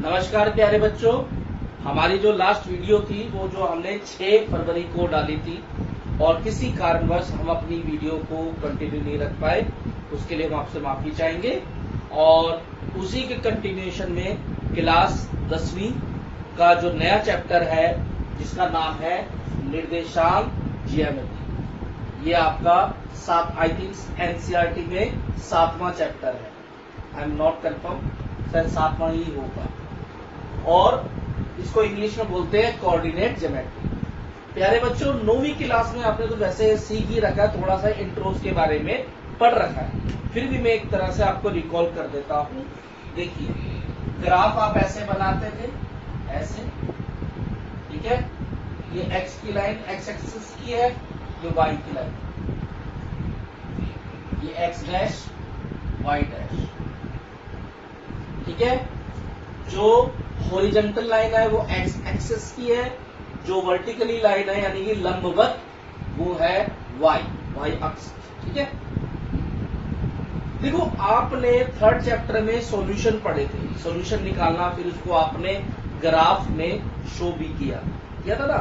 नमस्कार प्यारे बच्चों, हमारी जो लास्ट वीडियो थी वो जो हमने 6 फरवरी को डाली थी और किसी कारणवश हम अपनी वीडियो को कंटिन्यू नहीं रख पाए, उसके लिए हम आपसे माफी चाहेंगे। और उसी के कंटिन्यूएशन में क्लास 10वीं का जो नया चैप्टर है जिसका नाम है निर्देशांक ज्यामिति, ये आपका आई थिंक एनसीईआरटी में 7वां चैप्टर है। आई एम नॉट कंफर्म, शायद 7वां ही होगा और इसको इंग्लिश में बोलते हैं कोऑर्डिनेट ज्योमेट्री। प्यारे बच्चों, 9वीं क्लास में आपने तो वैसे सीख ही रखा है, थोड़ा सा इंट्रोस के बारे में पढ़ रखा है, फिर भी मैं एक तरह से आपको रिकॉल कर देता हूं। देखिए, ग्राफ आप ऐसे बनाते थे, ऐसे, ठीक है। ये एक्स की लाइन एक्स एक्सिस की है, ये वाई की लाइन, ये एक्स डैश वाई डैश, ठीक है। जो हॉरिजॉन्टल लाइन है वो एक्स एक्सिस की है, जो वर्टिकली लाइन है यानी कि लंबवत वो है वाई अक्ष, ठीक है। देखो, आपने 3rd चैप्टर में सॉल्यूशन पढ़े थे, सॉल्यूशन निकालना, फिर उसको आपने ग्राफ में शो भी किया था ना।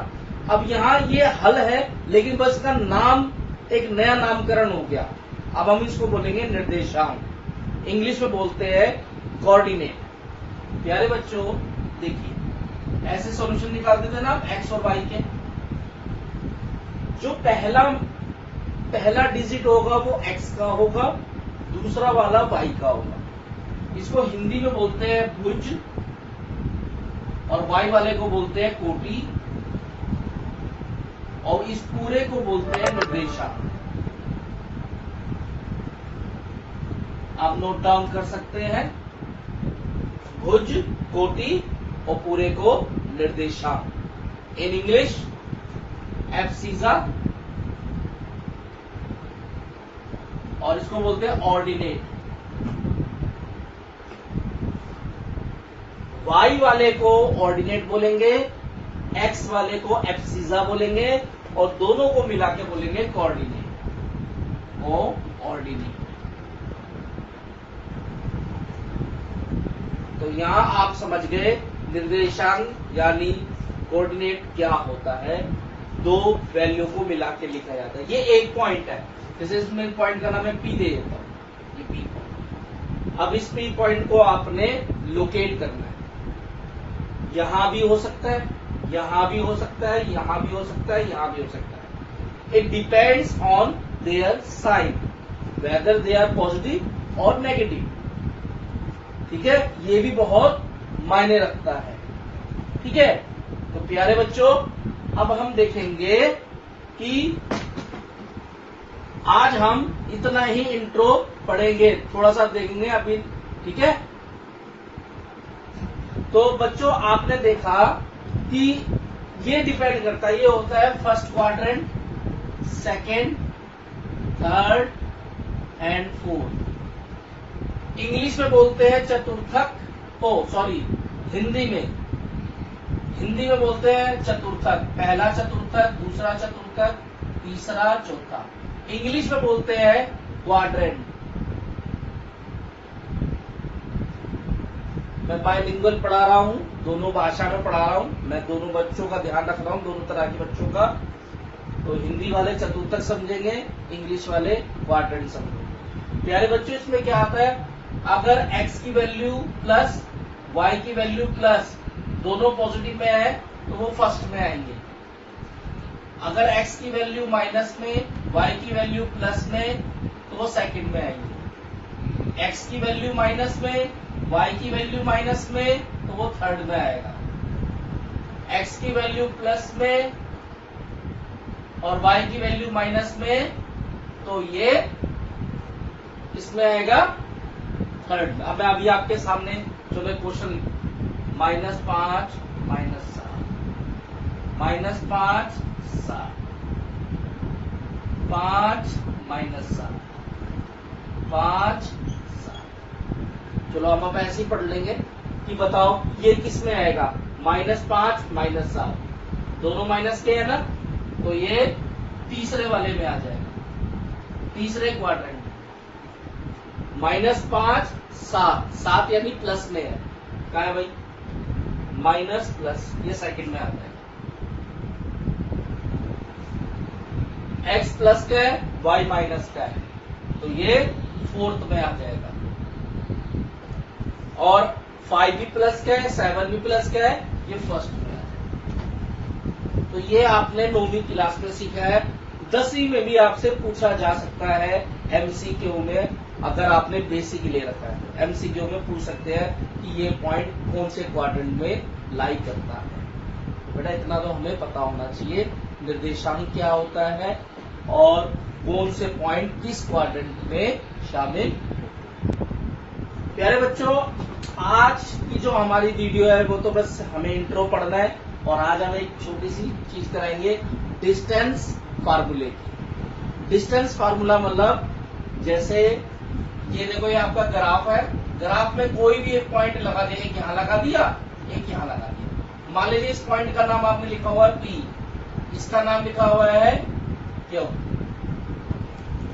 अब यहाँ ये हल है, लेकिन बस इसका नाम एक नया नामकरण हो गया। अब हम इसको बोलेंगे निर्देशांक, इंग्लिश में बोलते हैं कोऑर्डिनेट। प्यारे बच्चों देखिए, ऐसे सॉल्यूशन निकालते थे ना आप एक्स और वाई के। जो पहला डिजिट होगा वो एक्स का होगा, दूसरा वाला वाई का होगा। इसको हिंदी में बोलते हैं भुज और वाई वाले को बोलते हैं कोटि और इस पूरे को बोलते हैं निर्देशांक। आप नोट डाउन कर सकते हैं, भुज, कोटि और पूरे को निर्देशांक। इन इंग्लिश एब्सिसा, और इसको बोलते हैं ऑर्डिनेट। वाई वाले को ऑर्डिनेट बोलेंगे, एक्स वाले को एब्सिसा बोलेंगे और दोनों को मिला के बोलेंगे कोऑर्डिनेट, कोऑर्डिनेट। तो यहां आप समझ गए निर्देशांक यानी कोऑर्डिनेट क्या होता है। दो वैल्यू को मिला के लिखा जाता है। ये एक पॉइंट है, जैसे इसमें पॉइंट का नाम है पी दे देता हूं, ये पी पॉइंट। अब इस पी पॉइंट को आपने लोकेट करना है। यहां भी हो सकता है, यहां भी हो सकता है, यहां भी हो सकता है, यहां भी हो सकता है। It depends on their sign, whether they are positive और नेगेटिव, ठीक है। ये भी बहुत मायने रखता है, ठीक है। तो प्यारे बच्चों, अब हम देखेंगे कि आज हम इतना ही इंट्रो पढ़ेंगे, थोड़ा सा देखेंगे अभी, ठीक है। तो बच्चों, आपने देखा कि ये डिपेंड करता है, ये होता है first quadrant, second, third and fourth. English में बोलते हैं चतुर्थक, हिंदी में बोलते हैं चतुर्थक। पहला चतुर्थक, दूसरा चतुर्थक, तीसरा, चौथा। इंग्लिश में बोलते हैं क्वाड्रेंट। मैं बाइलिंगुअल पढ़ा रहा हूं, दोनों भाषा में पढ़ा रहा हूं, मैं दोनों बच्चों का ध्यान रख रहा हूं, दोनों तरह के बच्चों का। तो हिंदी वाले चतुर्थक समझेंगे, इंग्लिश वाले क्वाड्रेंट समझेंगे। प्यारे बच्चों, इसमें क्या आता है, अगर x की वैल्यू प्लस y की वैल्यू प्लस दोनों पॉजिटिव में है तो वो फर्स्ट में आएंगे। अगर x की वैल्यू माइनस में, y की वैल्यू प्लस में, तो वो सेकंड में आएंगे। x की वैल्यू माइनस में, y की वैल्यू माइनस में, तो वो थर्ड में आएगा। x की वैल्यू प्लस में और y की वैल्यू माइनस में, तो ये इसमें आएगा थर्ड में। अब मैं अभी आपके सामने चलो क्वेश्चन, -5 -7, -5 7, 5 -7, 5 7। चलो अब ऐसे ही पढ़ लेंगे कि बताओ ये किस में आएगा, -5 -7, दोनों माइनस के है ना, तो ये तीसरे वाले में आ जाएगा, तीसरे क्वाड्रेंट। -5 7, 7 यानी प्लस में है, क्या है भाई, माइनस प्लस, ये सेकंड में आता है। x प्लस का है, y माइनस का है, तो ये फोर्थ में आ जाएगा। और 5 भी प्लस का है, 7 भी प्लस का है, ये फर्स्ट में आ जाएगा। तो ये आपने 9वीं क्लास में सीखा है। 10वीं में भी आपसे पूछा जा सकता है एमसीक्यू में, अगर आपने बेसिक ले रखा है तो एमसीक्यू में पूछ सकते हैं कि ये पॉइंट कौन से क्वाड्रेंट में लाई करता है। बेटा इतना तो हमें पता होना चाहिए निर्देशांक क्या होता है और कौन से पॉइंट किस क्वाड्रेंट में शामिल। प्यारे बच्चों, आज की जो हमारी वीडियो है वो तो बस हमें इंट्रो पढ़ना है, और आज हम एक छोटी सी चीज कराएंगे डिस्टेंस फार्मूले की। डिस्टेंस फार्मूला मतलब जैसे ये देखो, ये आपका ग्राफ है, ग्राफ में कोई भी एक पॉइंट लगा दिया, एक यहां लगा दिया, एक यहां लगा दिया। मान लीजिए इस पॉइंट का नाम आपने लिखा हुआ है पी, इसका नाम लिखा हुआ है क्यों,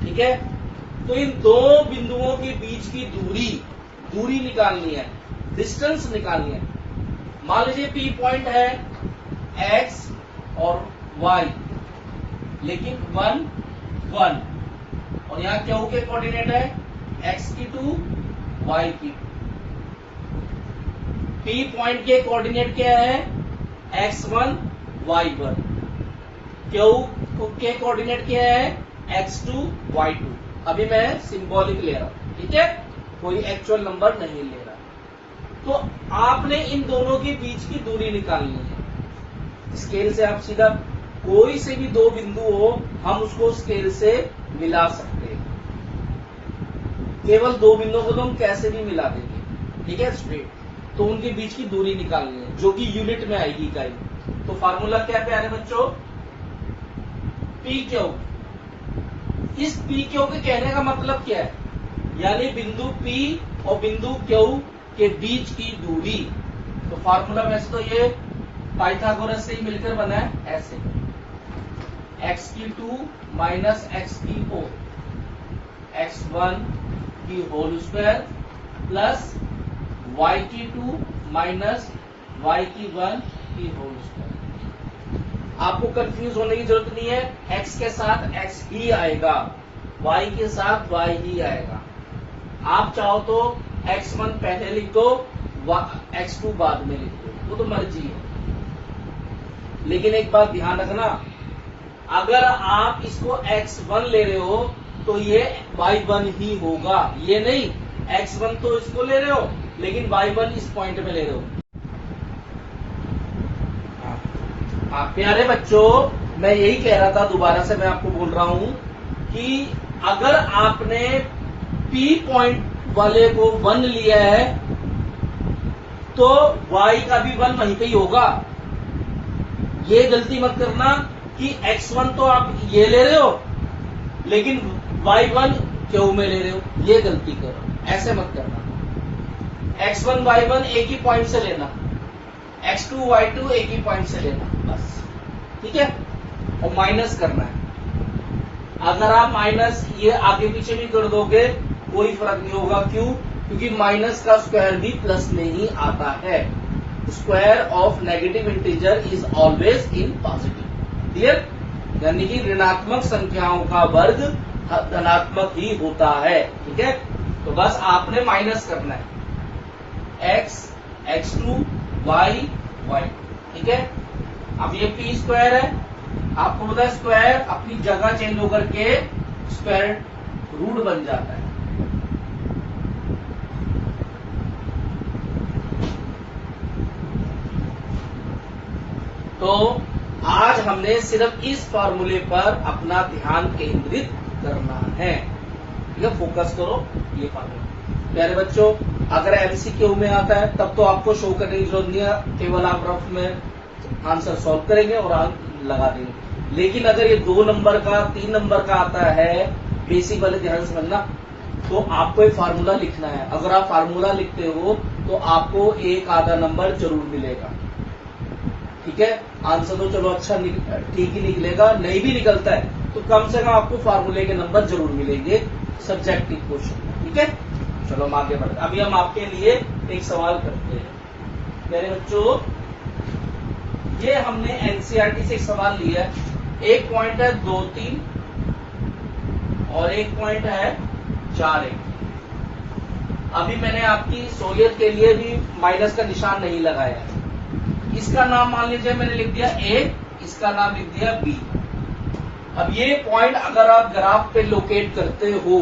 ठीक है। तो इन दो बिंदुओं के बीच की दूरी निकालनी है, डिस्टेंस निकालनी है। मान लीजिए पी पॉइंट है एक्स और वाई, लेकिन 1 1, और यहाँ क्यू के कोऑर्डिनेट है एक्स की 2 वाई की 2। पी पॉइंट के कोऑर्डिनेट क्या है x1 y1, क्यू के कोऑर्डिनेट क्या है x2 y2। अभी मैं सिंबॉलिक ले रहा हूं, ठीक है, कोई एक्चुअल नंबर नहीं ले रहा। तो आपने इन दोनों के बीच की दूरी निकालनी है। स्केल से आप सीधा कोई से भी दो बिंदु हो, हम उसको स्केल से मिला सकते हैं। केवल दो बिंदुओं को तो हम कैसे भी मिला देंगे, ठीक है, स्ट्रेट। तो उनके बीच की दूरी निकालनी है, जो कि यूनिट में आएगी इकाई। तो फार्मूला क्या है प्यारे बच्चों, पी क्यू। इस पी क्यू के कहने का मतलब क्या है, यानी बिंदु पी और बिंदु क्यू के बीच की दूरी। तो फार्मूला वैसे तो ये पाइथागोरस से ही मिलकर बना है, ऐसे x की 2 माइनस x की 4, x1 की होल स्क्वायर प्लस y की 2 माइनस y की 1 की होल स्क्वायर। आपको कंफ्यूज होने की जरूरत नहीं है, x के साथ x ही आएगा, y के साथ y ही आएगा। आप चाहो तो x1 पहले लिख दो, x2 बाद में लिख दो, वो तो मर्जी है। लेकिन एक बात ध्यान रखना, अगर आप इसको x1 ले रहे हो तो ये y1 ही होगा, ये नहीं x1 तो इसको ले रहे हो लेकिन y1 इस पॉइंट में ले रहे हो। प्यारे बच्चों, मैं यही कह रहा था, दोबारा से मैं आपको बोल रहा हूं कि अगर आपने P पॉइंट वाले को 1 लिया है तो y का भी 1 वहीं पे ही होगा। ये गलती मत करना कि x1 तो आप ये ले रहे हो लेकिन y1 क्यू में ले रहे हो, ये गलती करो, ऐसे मत करना। x1 y1 एक ही पॉइंट से लेना, x2 y2 एक ही पॉइंट से लेना, बस, ठीक है। और माइनस करना है। अगर आप माइनस ये आगे पीछे भी कर दोगे कोई फर्क नहीं होगा, क्यों, क्योंकि माइनस का स्क्वायर भी प्लस में ही आता है। Square of negative integer is always in positive, clear, यानी कि ऋणात्मक संख्याओं का वर्ग धनात्मक ही होता है, ठीक है। तो बस आपने माइनस करना है, x x2 y y, ठीक है। अब ये p स्क्वायर है, आपको पता है स्क्वायर अपनी जगह चेंज होकर के स्क्वायर रूट बन जाता है। तो आज हमने सिर्फ इस फार्मूले पर अपना ध्यान केंद्रित करना है, ठीक है, फोकस करो ये फार्मूला। प्यारे बच्चों, अगर एमसीक्यू में आता है तब तो आपको शो करने की जरूरत नहीं है, केवल आप रफ में आंसर सॉल्व करेंगे और अंक लगा देंगे। लेकिन अगर ये 2 नंबर का 3 नंबर का आता है, बेसिक वाले ध्यान समझना, तो आपको एक फार्मूला लिखना है। अगर आप फार्मूला लिखते हो तो आपको एक आधा नंबर जरूर मिलेगा, ठीक है। आंसर तो चलो अच्छा ठीक ही निकलेगा, नहीं भी निकलता है तो कम से कम आपको फार्मूले के नंबर जरूर मिलेंगे सब्जेक्टिव क्वेश्चन, ठीक है। चलो हम आगे बढ़ते, अभी हम आपके लिए एक सवाल करते हैं। मेरे बच्चों, ये हमने एनसीईआरटी से एक सवाल लिया है। एक पॉइंट है 2, 3 और एक पॉइंट है 4, 1। अभी मैंने आपकी सहूलियत के लिए भी माइनस का निशान नहीं लगाया है। इसका नाम मान लीजिए मैंने लिख दिया ए, इसका नाम लिख दिया बी। अब ये पॉइंट अगर आप ग्राफ पे लोकेट करते हो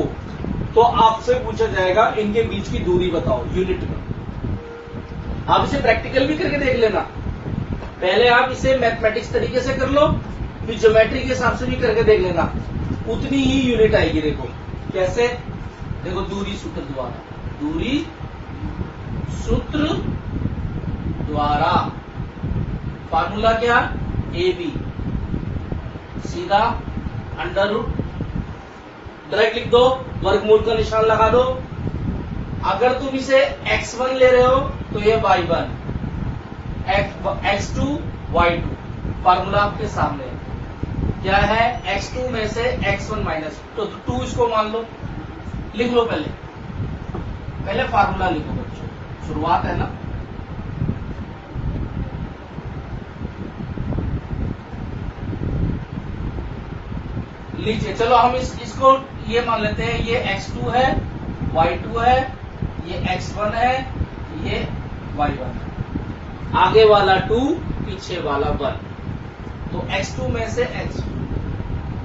तो आपसे पूछा जाएगा इनके बीच की दूरी बताओ यूनिट में। आप इसे प्रैक्टिकल भी करके देख लेना। पहले आप इसे मैथमेटिक्स तरीके से कर लो, फिर ज्योमेट्री के हिसाब से भी करके देख लेना, उतनी ही यूनिट आएगी। देखो कैसे, देखो दूरी सूत्र द्वारा, दूरी सूत्र द्वारा फार्मूला क्या, ए बी, सीधा अंडर रूट, डायरेक्ट लिख दो, वर्गमूल का निशान लगा दो। अगर तुम इसे x1 ले रहे हो तो ये y1, x2 y2, फार्मूला आपके सामने क्या है, x2 में से x1 माइनस, तो 2 इसको मान लो, लिख लो। पहले फार्मूला लिखो बच्चों, शुरुआत है ना। लीजिए, चलो हम इसको ये मान लेते हैं, ये x2 है, y2 है, ये x1 है, ये y1 है। आगे वाला 2, पीछे वाला 1, तो x2 में से x,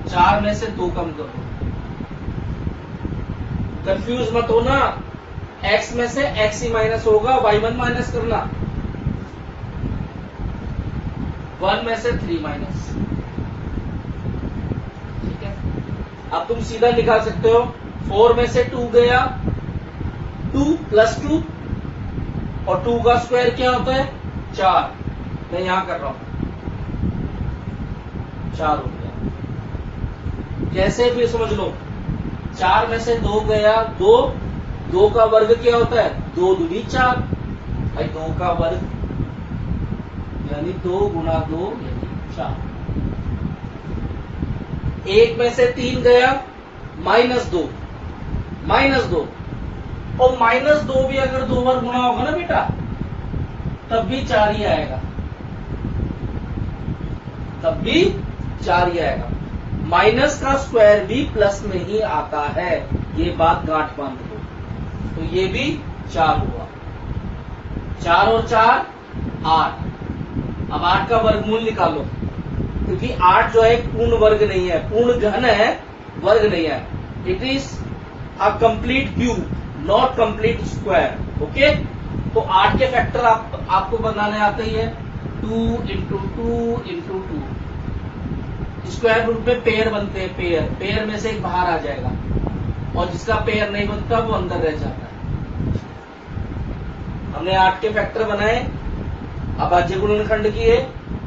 4 में से 2 कम करो। कंफ्यूज मत हो ना, x में से x ही माइनस होगा, y1 माइनस करना, 1 में से 3 माइनस। अब तुम सीधा निकाल सकते हो, 4 में से 2 गया, 2 प्लस 2, और 2 का स्क्वायर क्या होता है, 4। मैं यहां कर रहा हूं, 4 हो गया। कैसे भी समझ लो, 4 में से 2 गया, 2 का वर्ग क्या होता है, 2 दूनी 4, भाई 2 का वर्ग यानी 2 गुणा 2 यानी 4। 1 में से 3 गया, -2, और -2 भी अगर 2 बार गुणा होगा ना बेटा, तब भी 4 ही आएगा, माइनस का स्क्वायर भी प्लस में ही आता है, ये बात गांठ बांध लो। तो ये भी 4 हुआ, 4 और 4 8। अब 8 का वर्गमूल निकालो, क्योंकि 8 जो है पूर्ण वर्ग नहीं है, पूर्ण घन है, वर्ग नहीं है। It is a complete cube, not complete square. Okay, तो 8 के फैक्टर आपको बनाने आते ही है, 2 इंटू 2 इंटू 2। स्क्वायर रूट में पेयर बनते हैं, पेयर में से एक बाहर आ जाएगा, और जिसका पेयर नहीं बनता वो अंदर रह जाता है। हमने 8 के फैक्टर बनाए, अब अजय गुणनखंड किए,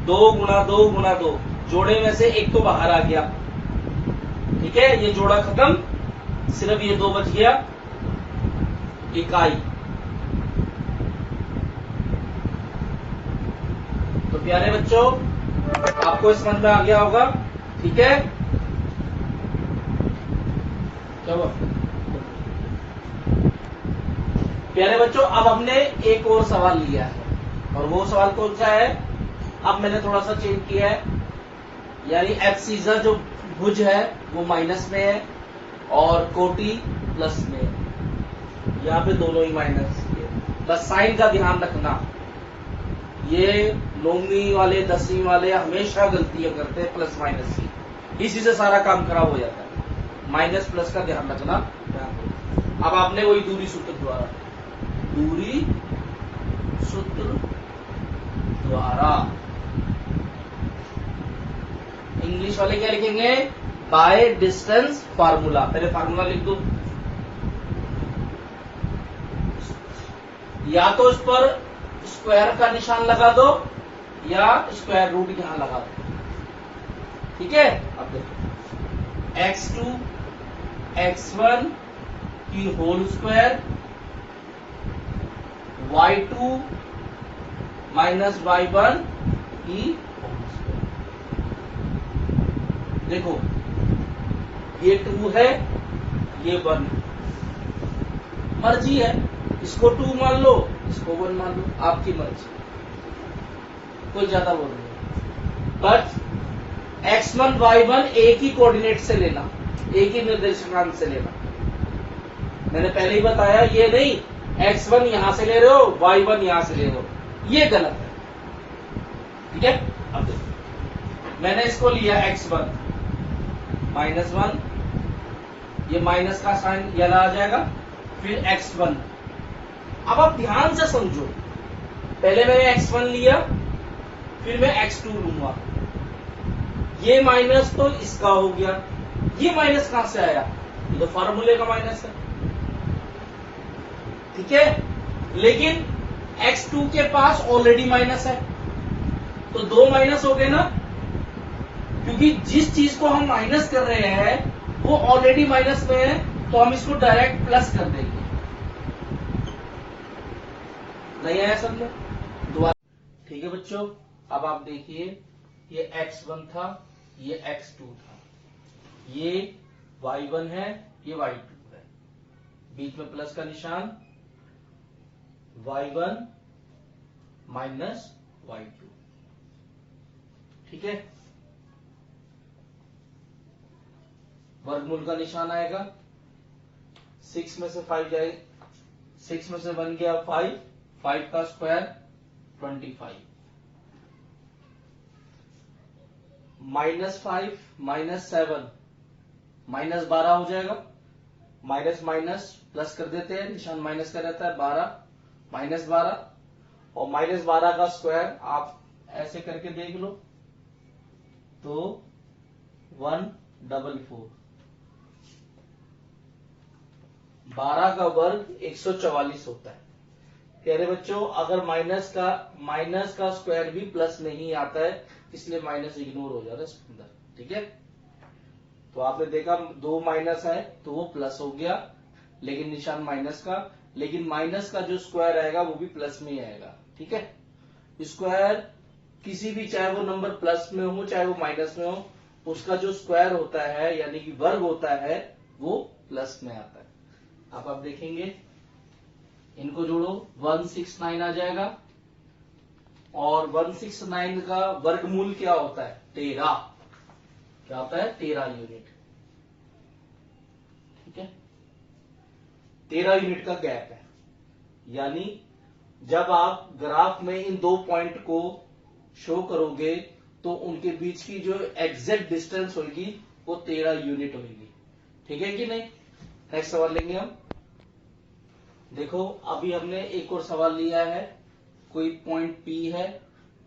2 गुणा 2 गुणा 2, जोड़े में से एक तो बाहर आ गया, ठीक है, ये जोड़ा खत्म, सिर्फ ये 2 बच गया, इकाई। तो प्यारे बच्चों, आपको समझ में आ गया होगा, ठीक है। चलो प्यारे बच्चों, अब हमने एक और सवाल लिया है, और वो सवाल कौन सा है, अब मैंने थोड़ा सा चेंज किया है, यानी एब्सीसा जो भुज है वो माइनस में है और कोटि प्लस में है। यहाँ पे दोनों ही माइनस है, बस साइन का ध्यान रखना। ये 9वीं वाले 10वीं वाले हमेशा गलतियां करते हैं, प्लस माइनस की, इसी से सारा काम खराब हो जाता है। माइनस प्लस का ध्यान रखना। अब आपने वही दूरी सूत्र द्वारा, दूरी सूत्र द्वारा, इंग्लिश वाले क्या लिखेंगे, बाय डिस्टेंस फार्मूला। पहले फार्मूला लिख दो, या तो इस पर स्क्वायर का निशान लगा दो या स्क्वायर रूट यहां लगा दो, ठीक है। अब देखो, x2 x1 की whole square, y2 minus y1 की होल स्क्वायर। देखो ये 2 है, ये 1, मर्जी है, इसको 2 मान लो, इसको 1 मान लो, आपकी मर्जी। कोई ज्यादा वो नहीं। बट x1 y1 एक ही कोऑर्डिनेट से लेना, एक ही निर्देशांक से लेना। मैंने पहले ही बताया, ये नहीं x1 यहां से ले रहे हो, y1 यहां से ले रहे हो, ये गलत है। ठीक है, अब देखो मैंने इसको लिया x1 -1, ये माइनस का साइन ये आ जाएगा, फिर x1। अब आप ध्यान से समझो, पहले मैंने x1 लिया, फिर मैं x2 लूंगा, ये माइनस तो इसका हो गया, ये माइनस कहां से आया, ये तो फॉर्मूले का माइनस है। ठीक है, लेकिन x2 के पास ऑलरेडी माइनस है, तो दो माइनस हो गए ना, क्योंकि जिस चीज को हम माइनस कर रहे हैं वो ऑलरेडी माइनस में है, तो हम इसको डायरेक्ट प्लस कर देंगे। नहीं आया समझ दोबारा? ठीक है बच्चों, अब आप देखिए, ये x1 था, ये x2 था, ये y1 है, ये y2 है, बीच में प्लस का निशान, y1 माइनस y2। ठीक है, वर्गमूल का निशान आएगा, 6 में से 5 जाए, 6 में से 1 गया 5, 5 का स्क्वायर 25, -5 -7 -12 हो जाएगा, माइनस माइनस प्लस कर देते हैं, निशान माइनस का रहता है, 12 -12, और -12 का स्क्वायर आप ऐसे करके देख लो तो 144, 12 का वर्ग 144 होता है। प्यारे बच्चों, अगर माइनस का स्क्वायर भी प्लस में ही आता है, इसलिए माइनस इग्नोर हो जाता है इसके अंदर। ठीक है, तो आपने देखा दो माइनस है तो वो प्लस हो गया, लेकिन निशान माइनस का, लेकिन माइनस का जो स्क्वायर आएगा वो भी प्लस में ही आएगा। ठीक है, स्क्वायर किसी भी, चाहे वो नंबर प्लस में हो चाहे वो माइनस में हो, उसका जो स्क्वायर होता है यानी कि वर्ग होता है वो प्लस में आता है। अब आप देखेंगे, इनको जोड़ो, 169 आ जाएगा, और 169 का वर्गमूल क्या होता है, 13। क्या होता है, 13 यूनिट। ठीक है, 13 यूनिट का गैप है, यानी जब आप ग्राफ में इन दो पॉइंट को शो करोगे तो उनके बीच की जो एग्जैक्ट डिस्टेंस होगी वो 13 यूनिट होगी। ठीक है कि नहीं? नेक्स्ट सवाल लेंगे हम। देखो, अभी हमने एक और सवाल लिया है, कोई पॉइंट P है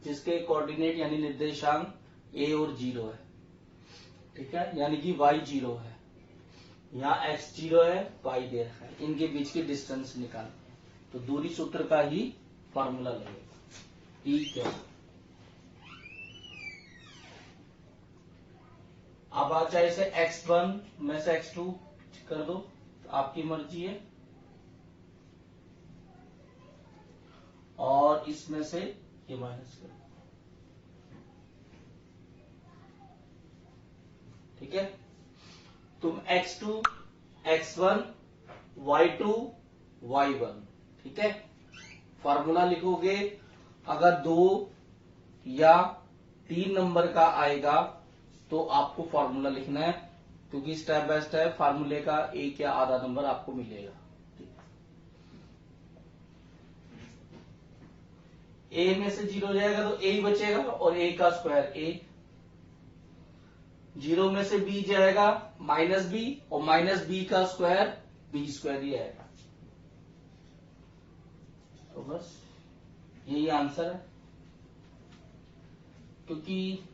जिसके कोऑर्डिनेट यानी निर्देशांक A और 0 है। ठीक है, यानी कि y 0 है, यहाँ x 0 है, y दे रखा है, इनके बीच की डिस्टेंस निकालनी है, तो दूरी सूत्र का ही फॉर्मूला लगेगा। ठीक है, अब आप चाहे इसे x1 में से x2 कर दो, तो आपकी मर्जी है, और इसमें से ये माइनस कर दो। ठीक है, तुम x2 x1 y2 y1, ठीक है, फॉर्मूला लिखोगे। अगर 2 या 3 नंबर का आएगा तो आपको फॉर्मूला लिखना है, क्योंकि स्टेप बाय स्टेप फॉर्मूले का एक या आधा नंबर आपको मिलेगा। ए में से 0 जाएगा तो ए ही बचेगा, और ए का स्क्वायर a, 0 में से b जाएगा -b, और -b का स्क्वायर b स्क्वायर ही आएगा। तो बस यही आंसर है, क्योंकि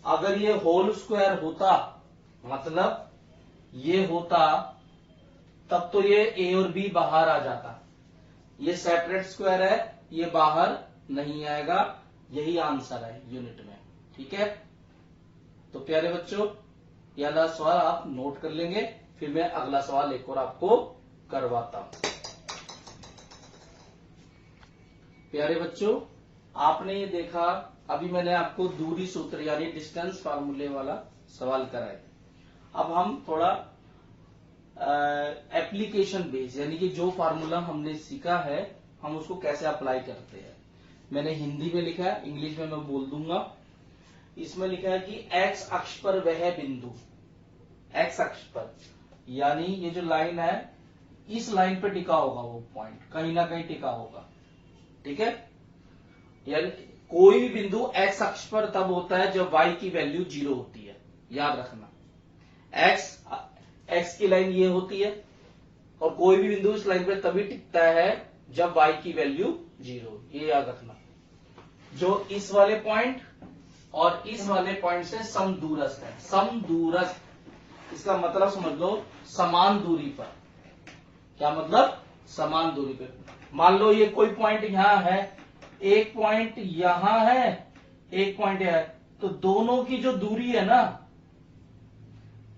अगर ये होल स्क्वायर होता, मतलब ये होता, तब तो ये a और b बाहर आ जाता। ये सेपरेट स्क्वायर है, ये बाहर नहीं आएगा, यही आंसर है यूनिट में। ठीक है, तो प्यारे बच्चों, ये वाला सवाल आप नोट कर लेंगे, फिर मैं अगला सवाल एक और आपको करवाता हूं। प्यारे बच्चों, आपने ये देखा, अभी मैंने आपको दूरी सूत्र यानी डिस्टेंस फार्मूले वाला सवाल कराया। अब हम थोड़ा एप्लीकेशन बेस, यानी कि जो फार्मूला हमने सीखा है हम उसको कैसे अप्लाई करते हैं। मैंने हिंदी में लिखा है, इंग्लिश में मैं बोल दूंगा। इसमें लिखा है कि एक्स अक्ष पर वह बिंदु, एक्स अक्ष पर यानी ये जो लाइन है इस लाइन पे टिका होगा वो पॉइंट, कहीं ना कहीं टिका होगा, ठीक है। यानी कोई भी बिंदु एक्स अक्ष पर तब होता है जब y की वैल्यू 0 होती है, याद रखना। एक्स की लाइन ये होती है और कोई भी बिंदु इस लाइन पे तभी टिकता है जब y की वैल्यू 0, ये याद रखना। जो इस वाले पॉइंट और इस वाले पॉइंट से समदूरस्थ है, समदूरस्थ इसका मतलब समझ लो समान दूरी पर। क्या मतलब? समान दूरी पर। मान लो ये कोई पॉइंट यहां है, एक पॉइंट यहां है, एक पॉइंट है, तो दोनों की जो दूरी है ना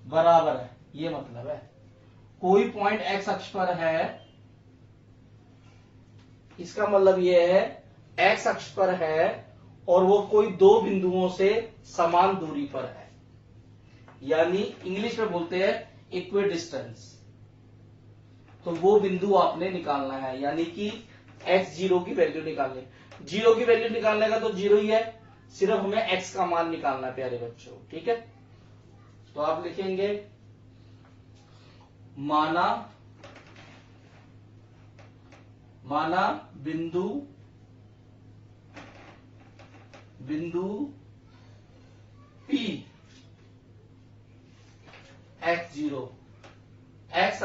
बराबर है, ये मतलब है। कोई पॉइंट एक्स अक्ष पर है, इसका मतलब ये है एक्स अक्ष पर है और वो कोई दो बिंदुओं से समान दूरी पर है, यानी इंग्लिश में बोलते हैं इक्वी डिस्टेंस। तो वो बिंदु आपने निकालना है, यानी कि x0 की वैल्यू निकालनी। 0 की वैल्यू निकालने का तो 0 ही है, सिर्फ हमें x का मान निकालना है प्यारे बच्चों, ठीक है। तो आप लिखेंगे माना बिंदु P x0 x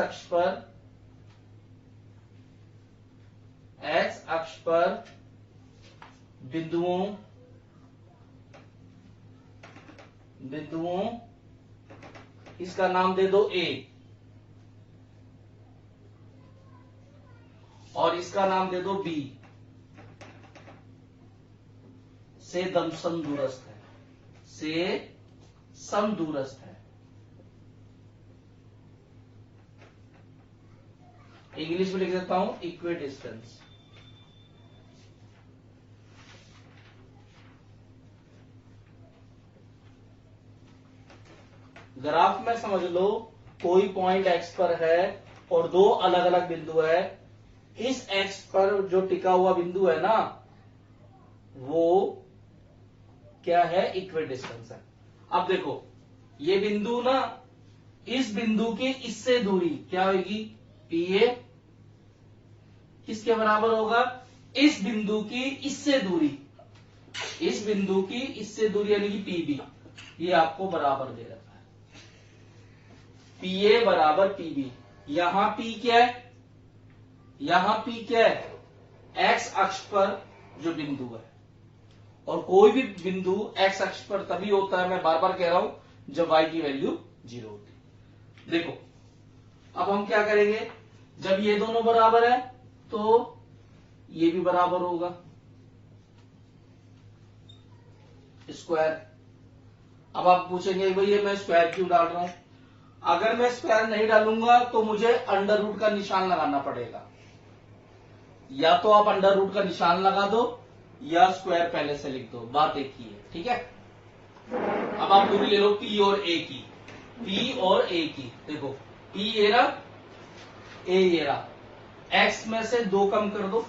अक्ष पर बिंदुओं इसका नाम दे दो A और इसका नाम दे दो B से समदूरस्थ है, से समदूरस्थ है। इंग्लिश में लिख देता हूं इक्वी डिस्टेंस। ग्राफ में समझ लो कोई पॉइंट एक्स पर है और दो अलग अलग बिंदु है, इस एक्स पर जो टिका हुआ बिंदु है ना वो क्या है? इक्वी डिस्टेंस है। अब देखो ये बिंदु ना, इस बिंदु की इससे दूरी क्या होगी? PA किसके बराबर होगा? इस बिंदु की इससे दूरी, इस बिंदु की इससे दूरी यानी कि PB, ये आपको बराबर दे रखा है, PA बराबर PB। यहां P क्या है? यहां P क्या है? एक्स अक्ष पर जो बिंदु है, और कोई भी बिंदु एक्स अक्ष पर तभी होता है, मैं बार बार कह रहा हूं, जब y की वैल्यू 0 होती है। देखो अब हम क्या करेंगे, जब ये दोनों बराबर है तो ये भी बराबर होगा, स्क्वायर। अब आप पूछेंगे भाई ये मैं स्क्वायर क्यों डाल रहा हूं? अगर मैं स्क्वायर नहीं डालूंगा तो मुझे अंडर रूट का निशान लगाना पड़ेगा, या तो आप अंडर रूट का निशान लगा दो या स्क्वायर पहले से लिख दो, बात एक ही है, ठीक है। अब आप दूरी ले लो P और A की, P और A की। देखो P ये रहा, A ये रहा, x में से 2 कम कर दो,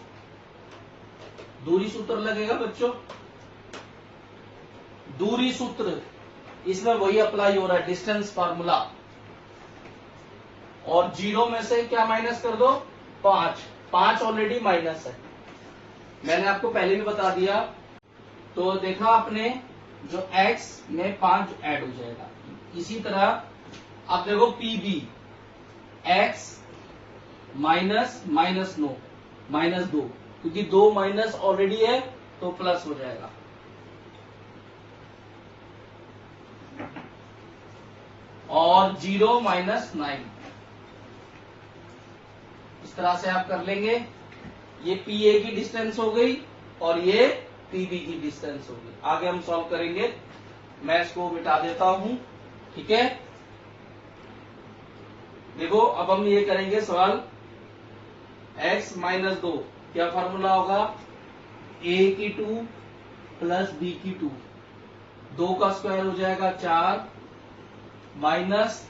दूरी सूत्र लगेगा बच्चों, दूरी सूत्र इसमें वही अप्लाई हो रहा है, डिस्टेंस फार्मूला। और 0 में से क्या माइनस कर दो? 5 ऑलरेडी माइनस है, मैंने आपको पहले भी बता दिया। तो देखा आपने, जो x में 5 ऐड हो जाएगा। इसी तरह आप देखो PB x माइनस 2, क्योंकि 2 माइनस ऑलरेडी है तो प्लस हो जाएगा। और 0 माइनस 9, इस तरह से आप कर लेंगे। ये PA की डिस्टेंस हो गई और ये PB की डिस्टेंस हो गई। आगे हम सॉल्व करेंगे, मैं इसको मिटा देता हूं, ठीक है। देखो अब हम ये करेंगे सवाल, x माइनस 2 क्या फॉर्मूला होगा? A की 2 प्लस B की 2, 2 का स्क्वायर हो जाएगा 4 माइनस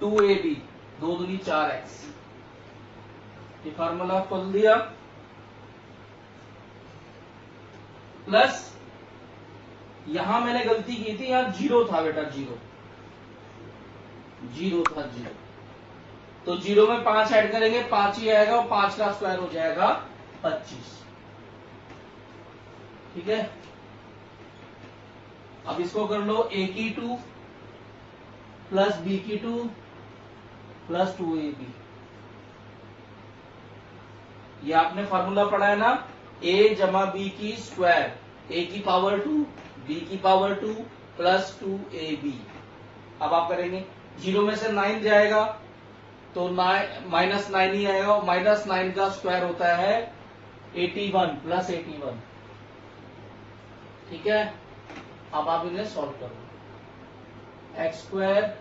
2AB, 2 दूनी 4x, ये फार्मूला खोल दिया। प्लस यहां मैंने गलती की थी, यहां 0 था बेटा, 0 था, 0। तो 0 में 5 ऐड करेंगे, 5 ही आएगा और 5 का स्क्वायर हो जाएगा 25। ठीक है, अब इसको कर लो a की 2 प्लस b की 2 प्लस 2ab। ये आपने फॉर्मूला पढ़ा है ना, a जमा b की स्क्वायर, a की पावर 2 b की पावर 2 प्लस 2ab। अब आप करेंगे, 0 में से 9 जाएगा तो -9 ही आएगा, और -9 का स्क्वायर होता है 81 प्लस 81। ठीक है, अब आप इन्हें सॉल्व करो। X square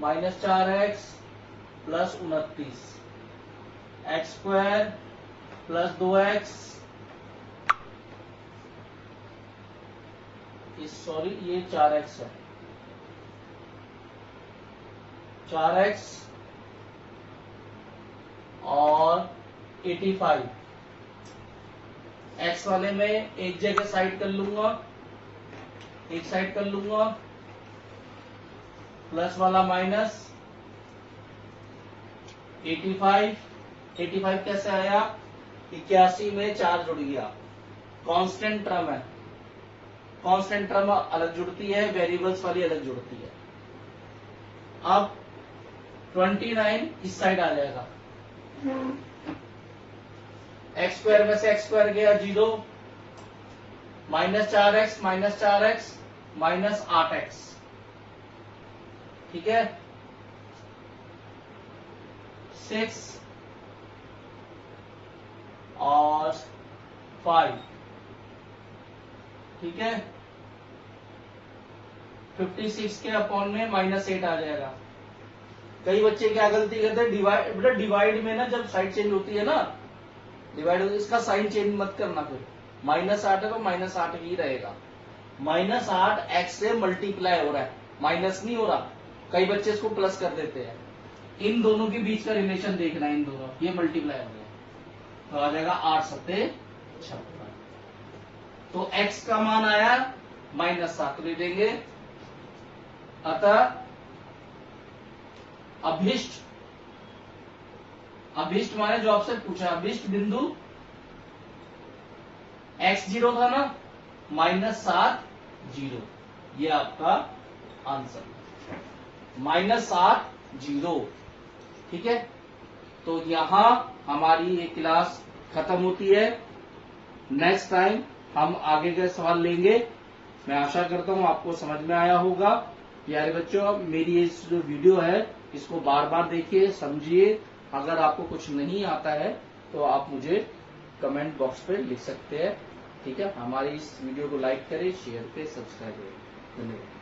-4x plus 29, x square plus 2x, sorry ये 4x है, 4x और 85। x वाले में एक जगह साइड कर लूंगा, एक साइड कर लूंगा, प्लस वाला माइनस 85। 85 कैसे आया, 81 में 4 जुड़ गया, कांस्टेंट टर्म है, कांस्टेंट टर्म अलग जुड़ती है, वेरिएबल्स वाली अलग जुड़ती है। अब 29 इस साइड आ जाएगा, एक्स स्क्वायर में से एक्स स्क्वायर गया 0, -4x माइनस 8x। ठीक है, 6 और 5। ठीक है, 56 के अपॉन में -8 आ जाएगा। कई बच्चे क्या गलती करते हैं, डिवाइड, बेटा डिवाइड में ना जब साइड चेंज होती है ना, डिवाइड इसका साइन चेंज मत करना, फिर -8 है तो -8 ही रहेगा। -8 x से मल्टीप्लाई हो रहा है, माइनस नहीं हो रहा। कई बच्चे इसको प्लस कर देते हैं। इन दोनों के बीच का रिलेशन देखना, इन दोनों ये मल्टीप्लाई हो गया तो आ जाएगा 8 सत्ते 56। तो x का मान आया -7 ले देंगे। अतः अभिष्ट, अभिष्ट माने जो आपसे पूछा, अभिष्ट बिंदु x0 था ना, -7 0, ये आपका आंसर, -7 0। ठीक है, तो यहां हमारी ये क्लास खत्म होती है। नेक्स्ट टाइम हम आगे के सवाल लेंगे। मैं आशा करता हूं आपको समझ में आया होगा। प्यारे बच्चों, मेरी ये जो वीडियो है इसको बार बार देखिए, समझिए। अगर आपको कुछ नहीं आता है तो आप मुझे कमेंट बॉक्स पे लिख सकते हैं। ठीक है, हमारी इस वीडियो को लाइक करें, शेयर करें, सब्सक्राइब करें। धन्यवाद।